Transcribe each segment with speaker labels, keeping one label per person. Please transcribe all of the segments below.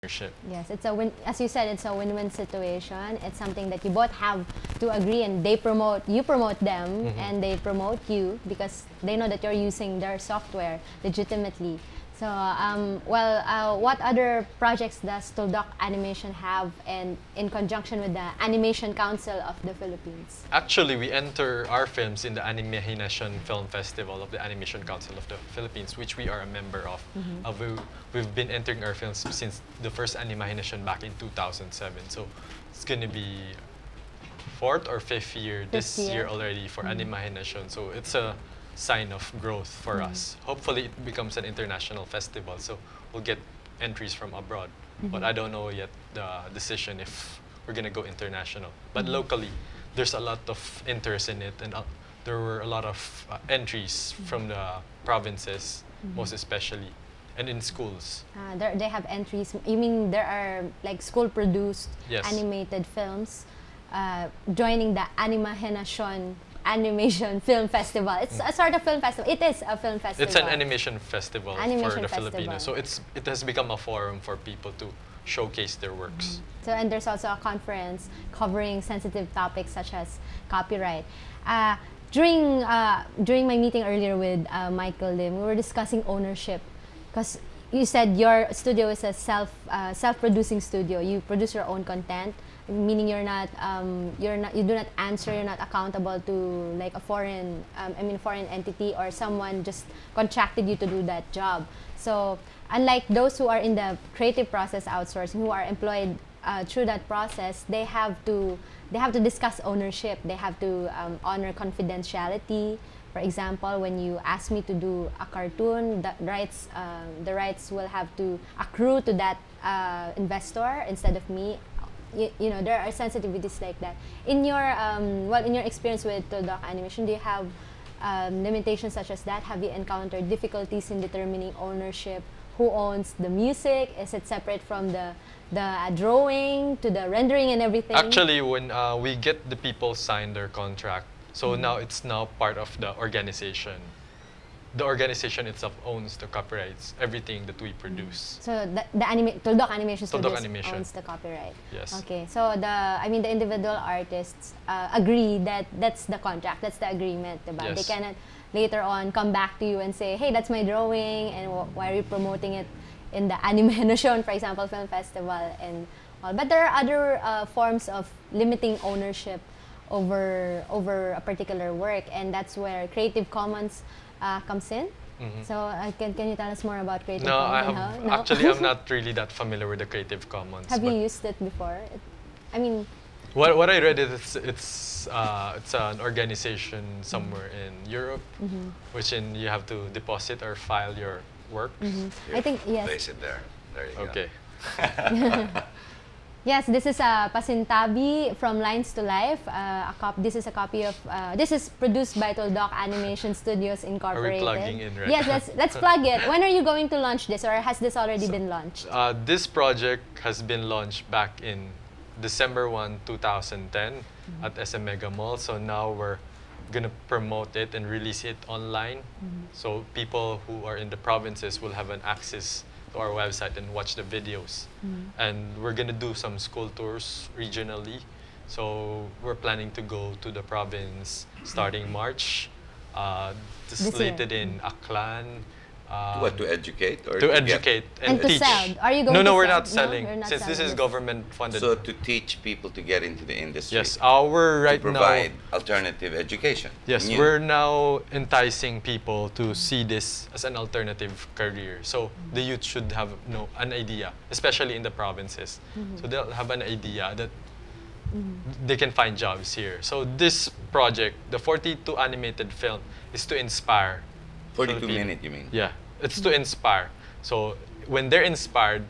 Speaker 1: ownership.
Speaker 2: Yes, it's a win. As you said, it's a win-win situation. It's something that you both have to agree, and you promote them, and they promote you because they know that you're using their software legitimately. So, what other projects does Tuldok Animation have, and in conjunction with the Animation Council of the Philippines?
Speaker 1: Actually, we enter our films in the Animation Film Festival of the Animation Council of the Philippines, which we are a member of. We've been entering our films since the first Animation back in 2007. So it's going to be fourth or fifth year this year already for Animation. So it's a sign of growth for us. Hopefully it becomes an international festival, so we'll get entries from abroad. But I don't know yet the decision if we're gonna go international. But locally, there's a lot of interest in it, and there were a lot of entries from the provinces, most especially, and in schools.
Speaker 2: They have entries. You mean there are like school-produced animated films joining the Animation Film Festival. It's a sort of film festival. It is a film festival.
Speaker 1: It's an animation festival for the Filipinos. So it has become a forum for people to showcase their works.
Speaker 2: So, and there's also a conference covering sensitive topics such as copyright. During my meeting earlier with Michael Lim, we were discussing ownership, because you said your studio is a self-producing studio. You produce your own content, meaning you do not answer, you're not accountable to like a foreign entity, or someone just contracted you to do that job. So unlike those who are in the creative process outsourcing, who are employed through that process, they have to discuss ownership. They have to honor confidentiality. For example, when you ask me to do a cartoon, the rights will have to accrue to that investor instead of me. You know, there are sensitivities like that. In your in your experience with Tuldok Animation, do you have limitations such as that? Have you encountered difficulties in determining ownership? Who owns the music? Is it separate from the drawing to the rendering and everything?
Speaker 1: Actually, when we get the people sign their contract, so now it's now part of the organization. The organization itself owns the copyrights, everything that we produce.
Speaker 2: So Tuldok Animation Studios owns the copyright.
Speaker 1: Yes.
Speaker 2: Okay. So the individual artists agree that that's the contract, that's the agreement, diba?
Speaker 1: Yes.
Speaker 2: They cannot later on come back to you and say, hey, that's my drawing, and why are you promoting it in the Animation, for example, film festival and all. But there are other forms of limiting ownership over a particular work, and that's where Creative Commons comes in. So can you tell us more about Creative Commons?
Speaker 1: No, actually I'm not really that familiar with the Creative Commons.
Speaker 2: Have you used it before? I mean,
Speaker 1: what I read is it's an organization somewhere in Europe, which you have to deposit or file your works.
Speaker 2: I think yes.
Speaker 3: Place it there. There you go.
Speaker 1: Okay.
Speaker 2: Yes, this is a Pasintabi from Lines to Life. This is a copy of. This is produced by Tuldok Animation Studios Incorporated.
Speaker 1: Are we plugging in right
Speaker 2: Yes, let's plug it. When are you going to launch this, or has this already been launched?
Speaker 1: This project has been launched back in December 1, 2010 at SM Mega Mall. So now we're gonna promote it and release it online. So people who are in the provinces will have an access to our website and watch the videos. And we're gonna do some school tours regionally. So we're planning to go to the province starting March. Slated in Aklan.
Speaker 3: To educate? Or
Speaker 1: to educate and
Speaker 2: to
Speaker 1: teach.
Speaker 2: sell. Are you going to
Speaker 1: No,
Speaker 2: sell?
Speaker 1: we're not selling.
Speaker 2: You're not
Speaker 1: Since
Speaker 2: selling
Speaker 1: this is government funded.
Speaker 3: So to teach people to get into the industry.
Speaker 1: Yes, we're right
Speaker 3: to provide alternative education.
Speaker 1: Yes, we're now enticing people to see this as an alternative career. So the youth should have an idea, especially in the provinces. So they'll have an idea that they can find jobs here. So this project, the 42 animated film, is to inspire.
Speaker 3: 42 minutes, you mean?
Speaker 1: Yeah, it's to inspire. So when they're inspired,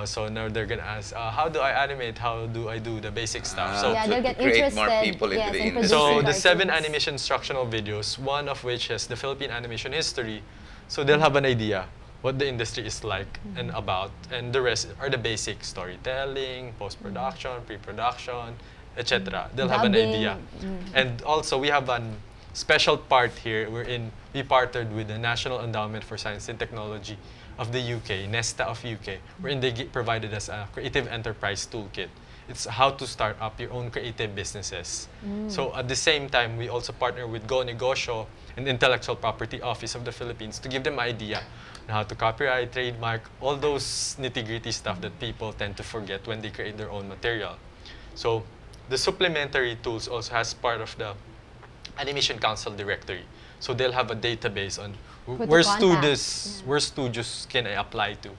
Speaker 1: so now they're gonna ask, how do I animate? How do I do the basic stuff? So
Speaker 2: yeah, they'll get
Speaker 3: to create
Speaker 2: interested
Speaker 3: more people into the industry.
Speaker 1: So the 7 animation instructional videos, one of which has the Philippine animation history, so they'll have an idea what the industry is like and about, and the rest are the basic storytelling, post-production, pre-production, etc. They'll have an idea. And also we have an special part here wherein we partnered with the National Endowment for Science and Technology of the UK, Nesta of UK, wherein they provided us a creative enterprise toolkit. It's how to start up your own creative businesses. So at the same time, we also partner with Go Negosyo and Intellectual Property Office of the Philippines to give them an idea on how to copyright, trademark, all those nitty-gritty stuff that people tend to forget when they create their own material. So the supplementary tools also has part of the Animation Council directory. So they'll have a database on where studios can I apply to,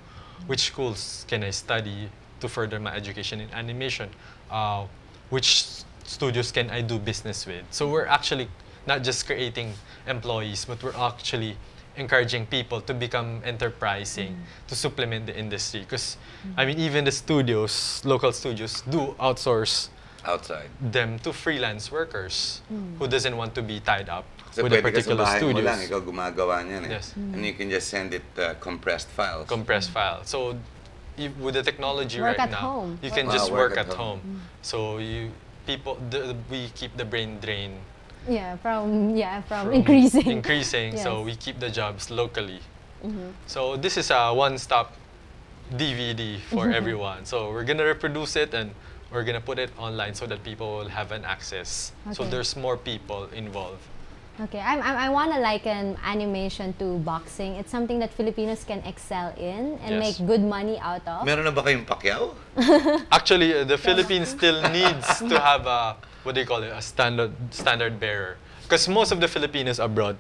Speaker 1: which schools can I study to further my education in animation, which studios can I do business with. So we're actually not just creating employees, but we're actually encouraging people to become enterprising, to supplement the industry. Because, I mean, even the studios, local studios, do outsource
Speaker 3: outside
Speaker 1: them to freelance workers who doesn't want to be tied up
Speaker 3: so
Speaker 1: with a particular studio.
Speaker 3: Ikaw gumagawa niyan,
Speaker 1: Yes.
Speaker 3: And you can just send it compressed files.
Speaker 1: Compressed file. So with the technology right now,
Speaker 2: home.
Speaker 1: you can just work at home. So we keep the brain drain.
Speaker 2: From increasing.
Speaker 1: Increasing.
Speaker 2: Yes.
Speaker 1: So we keep the jobs locally. So this is a one-stop DVD for everyone. So we're gonna reproduce it and we're gonna put it online so that people will have an access. So there's more people involved.
Speaker 2: Okay, I want to liken animation to boxing. It's something that Filipinos can excel in and make good money out of.
Speaker 3: Meron na ba kayong Pacquiao?
Speaker 1: Actually, the Philippines still needs to have a, what do you call it, a standard bearer. Because most of the Filipinos abroad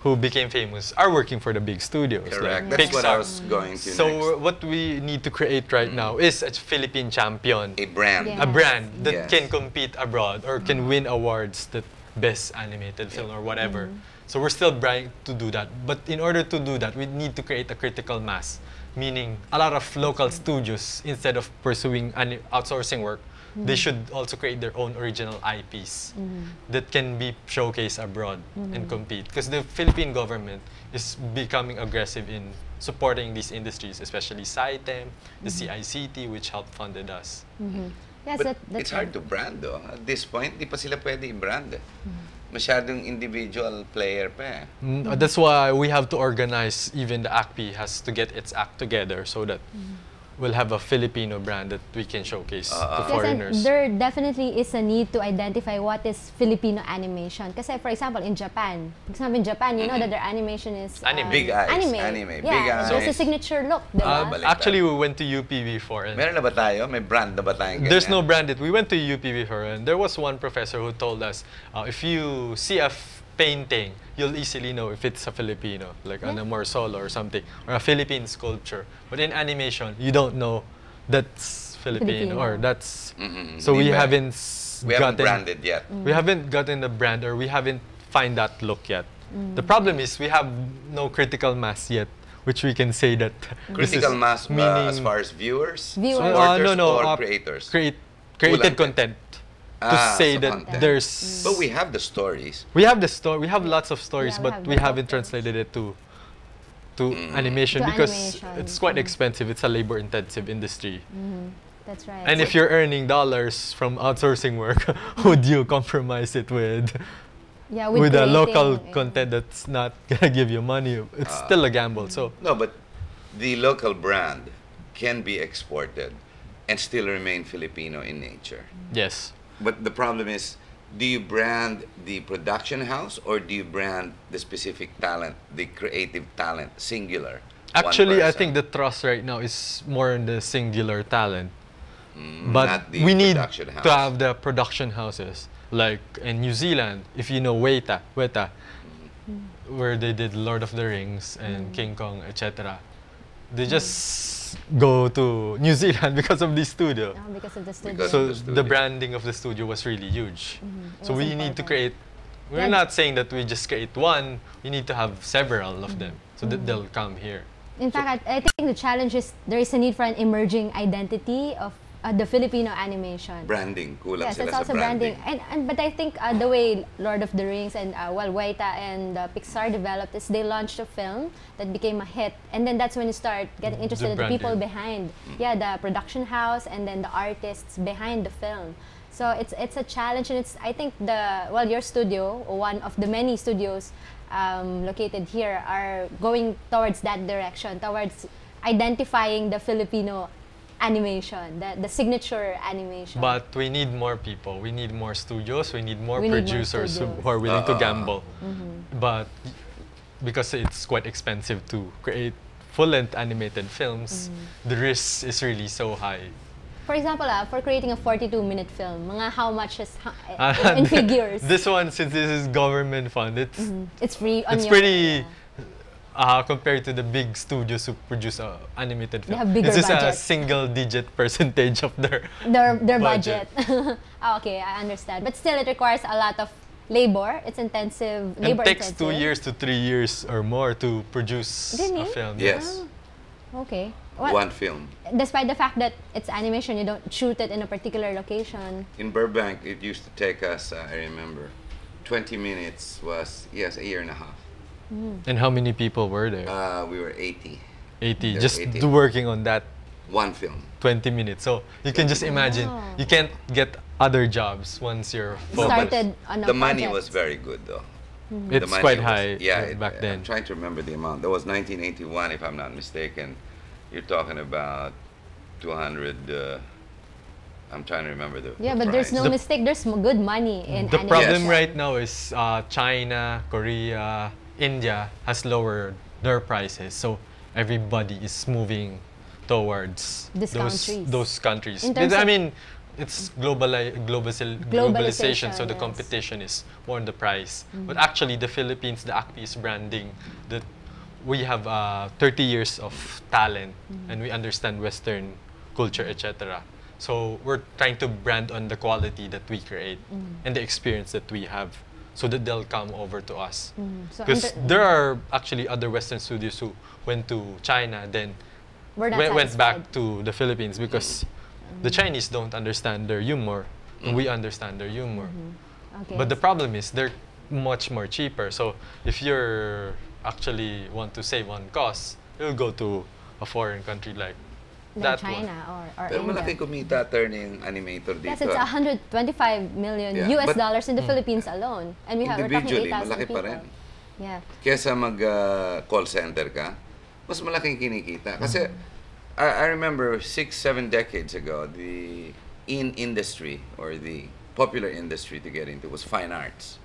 Speaker 1: who became famous are working for the big studios.
Speaker 3: Correct.
Speaker 1: Like
Speaker 3: That's what I was going to
Speaker 1: So what we need to create right now is a Philippine champion.
Speaker 3: A brand.
Speaker 2: Yes.
Speaker 1: A brand that can compete abroad or can win awards, that best animated film or whatever. So we're still trying to do that. But in order to do that, we need to create a critical mass. Meaning, a lot of local studios, instead of pursuing outsourcing work, they should also create their own original IPs that can be showcased abroad and compete. Because the Philippine government is becoming aggressive in supporting these industries, especially SciTem, the CICT, which helped funded us.
Speaker 2: Yes,
Speaker 3: But
Speaker 2: that's
Speaker 3: it's hard to brand though. At this point, di pa sila pwede i-brand. Masyadong individual player pa eh.
Speaker 1: That's why we have to organize, even the ACP has to get its act together so that we'll have a Filipino brand that we can showcase to foreigners.
Speaker 2: And there definitely is a need to identify what is Filipino animation. Kasi for example, in Japan, you know that their animation is
Speaker 3: Big eyes.
Speaker 2: anime.
Speaker 3: Big
Speaker 2: Yeah,
Speaker 3: eyes.
Speaker 2: there's a signature look, diba?
Speaker 1: Actually, we went to UP before. And
Speaker 3: Meron na ba tayo? May brand na ba tayong ganyan?
Speaker 1: there's no brand. We went to UP before, and there was one professor who told us, if you see a painting, you'll easily know if it's a Filipino, like on a more solo or something, or a Philippine sculpture. But in animation, you don't know that's Filipino or that's. So we haven't
Speaker 3: branded yet.
Speaker 1: We haven't gotten the brand, or we haven't find that look yet. The problem is we have no critical mass yet, which we can say that
Speaker 3: Critical mass as far as viewers?
Speaker 2: Viewers.
Speaker 3: Or creators?
Speaker 1: Created content. To say that
Speaker 3: content.
Speaker 1: there's...
Speaker 3: But we have the stories.
Speaker 1: We have the story. We have lots of stories,
Speaker 2: Yeah,
Speaker 1: but we haven't translated it to animation because it's quite expensive. It's a labor-intensive industry.
Speaker 2: That's right.
Speaker 1: And if you're earning dollars from outsourcing work, would you compromise it with with a local content that's not gonna give you money? It's still a gamble. So
Speaker 3: no, but the local brand can be exported and still remain Filipino in nature.
Speaker 1: yes.
Speaker 3: But the problem is, do you brand the production house or do you brand the specific talent, the creative talent, singular?
Speaker 1: Actually, I think the trust right now is more in the singular talent. But
Speaker 3: not the
Speaker 1: we need
Speaker 3: production house.
Speaker 1: to have the production houses. Like in New Zealand, if you know Weta, where they did Lord of the Rings and King Kong, etc. They just go to New Zealand because of the studio.
Speaker 2: Because of the studio.
Speaker 3: Because
Speaker 1: So
Speaker 3: of the studio.
Speaker 1: the branding of the studio was really huge. So
Speaker 2: It was
Speaker 1: we need to
Speaker 2: important.
Speaker 1: create. We're not saying that we just create one. We need to have several of them so that they'll come here.
Speaker 2: In fact, I think the challenge is there is a need for an emerging identity of the Filipino animation.
Speaker 3: Branding, kulang
Speaker 2: Yes,
Speaker 3: sila
Speaker 2: it's
Speaker 3: sa
Speaker 2: also
Speaker 3: branding.
Speaker 2: But I think the way Lord of the Rings and Weta and Pixar developed is they launched a film that became a hit, and then that's when you start getting interested in the people behind, the production house and then the artists behind the film. So it's a challenge, and I think your studio, one of the many studios located here, are going towards that direction, towards identifying the Filipino animation, the signature animation.
Speaker 1: But we need more people. We need more studios. We need more
Speaker 2: We need more
Speaker 1: producers
Speaker 2: studios.
Speaker 1: who are willing to gamble.
Speaker 2: Mm-hmm.
Speaker 1: But because it's quite expensive to create full-length animated films,
Speaker 2: Mm-hmm.
Speaker 1: the risk is really so high.
Speaker 2: For example, for creating a 42-minute film, mga how much is in figures?
Speaker 1: This one, since this is government funded,
Speaker 2: It's free on
Speaker 1: it's
Speaker 2: your,
Speaker 1: pretty compared to the big studios who produce animated
Speaker 2: They
Speaker 1: film.
Speaker 2: have bigger
Speaker 1: It's just a
Speaker 2: budget.
Speaker 1: single-digit percentage of their
Speaker 2: their budget. Okay, I understand. But still, it requires a lot of labor. It's intensive,
Speaker 1: and
Speaker 2: labor
Speaker 1: takes
Speaker 2: intensive.
Speaker 1: 2 years to 3 years or more to produce
Speaker 2: Really?
Speaker 1: a film.
Speaker 3: Yes.
Speaker 2: Okay. What,
Speaker 3: One film.
Speaker 2: despite the fact that it's animation, you don't shoot it in a particular location.
Speaker 3: In Burbank, it used to take us, I remember, 20 minutes was, yes, a year and a half.
Speaker 1: And how many people were there?
Speaker 3: We were 80.
Speaker 1: 80.
Speaker 3: There
Speaker 1: Just
Speaker 3: were 80.
Speaker 1: working on that
Speaker 3: One film.
Speaker 1: 20 minutes. So you can just imagine,
Speaker 2: Wow.
Speaker 1: you can't get other jobs once you're focused.
Speaker 2: Started on a
Speaker 3: The money
Speaker 2: project.
Speaker 3: was very good, though.
Speaker 2: Mm-hmm.
Speaker 1: It's
Speaker 3: The money
Speaker 1: quite
Speaker 3: was-
Speaker 1: high
Speaker 3: yeah,
Speaker 1: back then.
Speaker 3: I'm trying to remember the amount. That was 1981, if I'm not mistaken. You're talking about 200. I'm trying to remember the.
Speaker 2: Yeah,
Speaker 3: the
Speaker 2: but there's
Speaker 3: price.
Speaker 2: no mistake. There's good money in
Speaker 1: The
Speaker 2: animation.
Speaker 1: problem right now is China, Korea, India has lowered their prices. So everybody is moving towards
Speaker 2: These countries.
Speaker 1: those countries.
Speaker 2: In terms
Speaker 1: I
Speaker 2: of-
Speaker 1: mean, it's globalization, so the
Speaker 2: yes.
Speaker 1: competition is more on the price.
Speaker 2: Mm-hmm.
Speaker 1: But actually, the Philippines, the Acti is branding that we have 30 years of talent
Speaker 2: Mm-hmm.
Speaker 1: and we understand Western culture, etc. So we're trying to brand on the quality that we create
Speaker 2: Mm-hmm.
Speaker 1: and the experience that we have, so that they'll come over to us.
Speaker 2: So
Speaker 1: Because there are actually other Western studios who went to China, then
Speaker 2: we're not
Speaker 1: went
Speaker 2: satisfied.
Speaker 1: back to the Philippines because the Chinese don't understand their humor, and we understand their humor.
Speaker 2: Okay.
Speaker 1: But the problem is they're much more cheaper. So if you're actually want to save on costs, you'll go to a foreign country like
Speaker 2: like
Speaker 1: that one.
Speaker 2: China or
Speaker 3: Pero
Speaker 2: India.
Speaker 3: malaking kumita turning animator dito.
Speaker 2: Yes, it's 125 million
Speaker 3: Yeah,
Speaker 2: US
Speaker 3: but-
Speaker 2: dollars in the Philippines alone. And we're talking
Speaker 3: Individually,
Speaker 2: 8,000
Speaker 3: malaki
Speaker 2: people.
Speaker 3: pa rin.
Speaker 2: Yeah.
Speaker 3: Kesa mag-call center ka, mas malaking kinikita. Kasi, I remember 6-7 decades ago, the industry or the popular industry to get into was fine arts.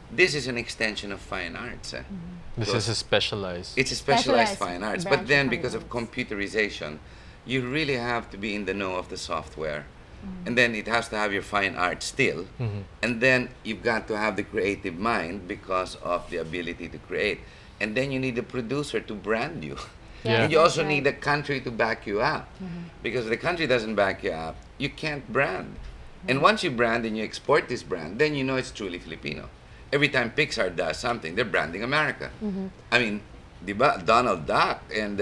Speaker 3: This is an extension of fine arts.
Speaker 1: This is a specialized.
Speaker 3: It's a specialized
Speaker 2: Specialized
Speaker 3: fine arts.
Speaker 2: branch
Speaker 3: But then
Speaker 2: of
Speaker 3: because
Speaker 2: fine
Speaker 3: of
Speaker 2: arts.
Speaker 3: computerization, you really have to be in the know of the software. And then it has to have your fine art still. And then you've got to have the creative mind because of the ability to create. And then you need a producer to brand you.
Speaker 1: Yeah.
Speaker 3: And you also
Speaker 2: That's right.
Speaker 3: need a country to back you up. Because if the country doesn't back you up, you can't brand. And once you brand and you export this brand, then you know it's truly Filipino. Every time Pixar does something, they're branding America. I mean, diba, Donald Duck and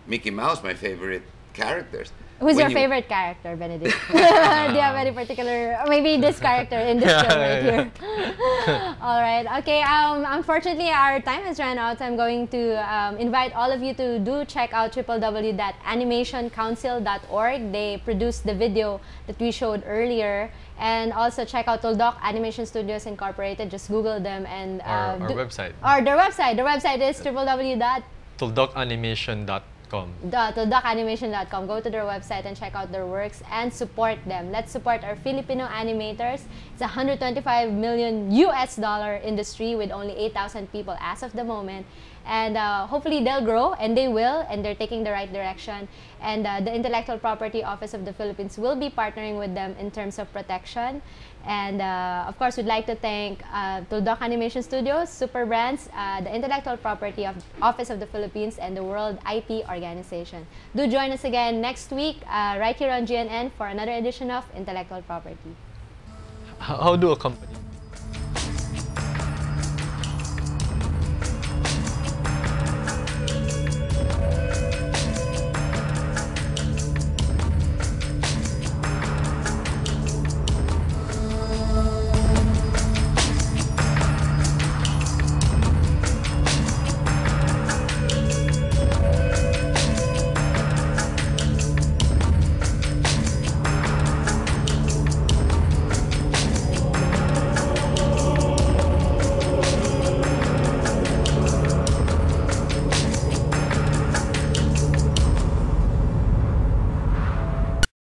Speaker 3: Mickey Mouse, my favorite characters.
Speaker 2: Who's
Speaker 3: When
Speaker 2: your
Speaker 3: you-
Speaker 2: favorite character, Benedict? Do you have any particular, or maybe this character in this film right here? All right. Okay. Unfortunately, our time has run out. I'm going to invite all of you to do check out www.animationcouncil.org. They produced the video that we showed earlier. And also check out Tuldok Animation Studios Incorporated. Just Google them and
Speaker 1: Our website.
Speaker 2: Or their website. Their website is
Speaker 1: Tuldokanimation.com.
Speaker 2: Tuldokanimation.com. Go to their website and check out their works and support them. Let's support our Filipino animators. It's a 125 million US dollar industry with only 8,000 people as of the moment. And hopefully they'll grow, and they will, and they're taking the right direction. And the Intellectual Property Office of the Philippines will be partnering with them in terms of protection. And of course, we'd like to thank Tuldok Animation Studios, Superbrands, the Intellectual Property Office of the Philippines, and the World IP Organization. Do join us again next week, right here on GNN for another edition of Intellectual Property.
Speaker 1: How do a company